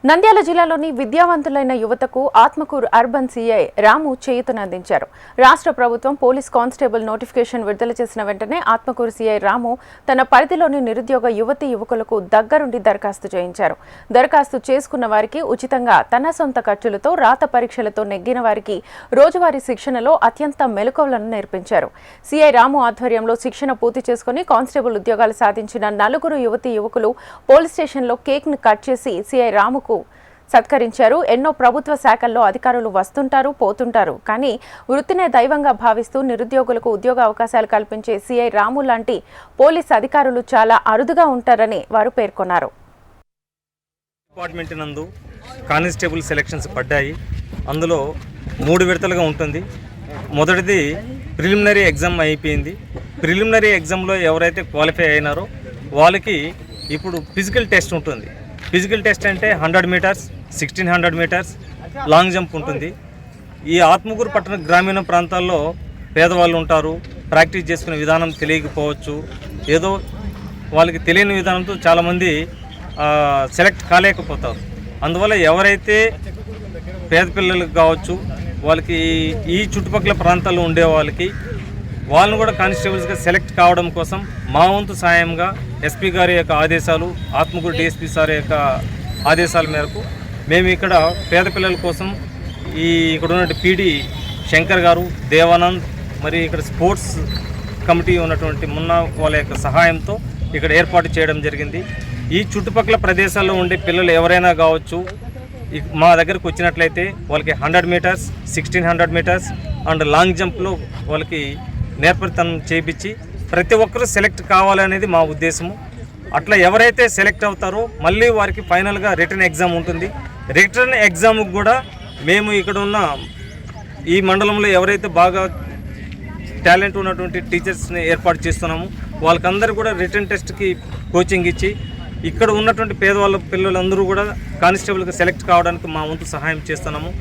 నంద్యాల జిల్లాలోని విద్యావంతులైన యువతకు Atmakur urban CI రాము చేయూతనందించారు. రాష్ట్ర ప్రభుత్వం పోలీస్ కానిస్టేబుల్ నోటిఫికేషన్ విడుదల చేసిన వెంటనే ఆత్మకూరు సీఐ రాము తన పరిధిలోని నిరుద్యోగ యువకులకు దగ్గరుండి దరఖాస్తు చేయించారు. దరఖాస్తు చేసుకున్న వారికి ఉచితంగా తన సొంత ఖర్చులతో రాత పరీక్షలతో నెగ్గిన వారికి రోజువారీ శిక్షణలో అత్యంత మెలకువలను నేర్పించారు. సీఐ రాము ఆధ్వర్యంలో శిక్షణ పూర్తి చేసుకుని కానిస్టేబుల్ ఉద్యోగాలు సాధించిన నలుగురు యువకులు పోలీస్ స్టేషన్లో కేక్ ను కట్ చేసి సీఐ రాము సత్కరించారు. ఎన్నో ప్రభుత్వ శాఖల్లో అధికారులు వస్తుంటారు, పోతుంటారు. కానీ వృత్తినే దైవంగా భావిస్తూ నిరుద్యోగులకు ఉద్యోగ అవకాశాలు కల్పించే సీఐ రాము లాంటి పోలీస్ అధికారులు చాలా అరుదుగా ఉంటారని వారు పేర్కొన్నారు. డిపార్ట్మెంట్ నందు కానిస్టేబుల్ సెలక్షన్స్ పడ్డాయి. అందులో 3 విడతలుగా ఉంటుంది. మొదటిది ప్రిలిమినరీ ఎగ్జామ్ అయిపోయింది. ప్రిలిమినరీ ఎగ్జామ్లో ఎవరైతే క్వాలిఫై అయినారో వాళ్ళకి ఇప్పుడు ఫిజికల్ టెస్ట్ ఉంటుంది. ఫిజికల్ టెస్ట్ అంటే 100 మీటర్స్, 1600 మీటర్స్, లాంగ్ జంప్ ఉంటుంది. ఈ ఆత్మకూరు పట్టణ గ్రామీణ ప్రాంతాల్లో పేదవాళ్ళు ఉంటారు. ప్రాక్టీస్ చేసుకునే విధానం తెలియకపోవచ్చు. ఏదో వాళ్ళకి తెలియని విధానంతో చాలామంది సెలెక్ట్ కాలేకపోతారు. అందువల్ల ఎవరైతే పేద పిల్లలకు కావచ్చు, వాళ్ళకి ఈ చుట్టుపక్కల ప్రాంతాల్లో ఉండే వాళ్ళను కూడా కానిస్టేబుల్స్గా సెలెక్ట్ కావడం కోసం మా వంతు సాయంగా ఎస్పీ గారి యొక్క ఆదేశాలు, ఆత్మకూరు డిఎస్పీ సార్ యొక్క ఆదేశాల మేరకు మేము ఇక్కడ పేద పిల్లల కోసం ఇక్కడ ఉన్న పీడి శంకర్ గారు, దేవానంద్, మరి ఇక్కడ స్పోర్ట్స్ కమిటీ ఉన్నటువంటి మున్నా వాళ్ళ యొక్క సహాయంతో ఇక్కడ ఏర్పాటు చేయడం జరిగింది. ఈ చుట్టుపక్కల ప్రదేశాల్లో ఉండే పిల్లలు ఎవరైనా కావచ్చు, మా దగ్గరకు వచ్చినట్లయితే వాళ్ళకి 100 మీటర్స్, 1600 మీటర్స్ అండ్ లాంగ్ జంప్లో వాళ్ళకి నేర్పరితనం చేయించి ప్రతి ఒక్కరూ సెలెక్ట్ కావాలనేది మా ఉద్దేశము. అట్లా ఎవరైతే సెలెక్ట్ అవుతారో మళ్ళీ వారికి ఫైనల్గా రిటర్న్ ఎగ్జామ్ ఉంటుంది. రిటర్న్ ఎగ్జామ్కి కూడా మేము ఇక్కడ ఉన్న ఈ మండలంలో ఎవరైతే బాగా టాలెంట్ ఉన్నటువంటి టీచర్స్ని ఏర్పాటు చేస్తున్నాము, వాళ్ళకందరూ కూడా రిటర్న్ టెస్ట్కి కోచింగ్ ఇచ్చి ఇక్కడ ఉన్నటువంటి పేదవాళ్ళ పిల్లలందరూ కూడా కానిస్టేబుల్గా సెలెక్ట్ కావడానికి మా వంతు సహాయం చేస్తున్నాము.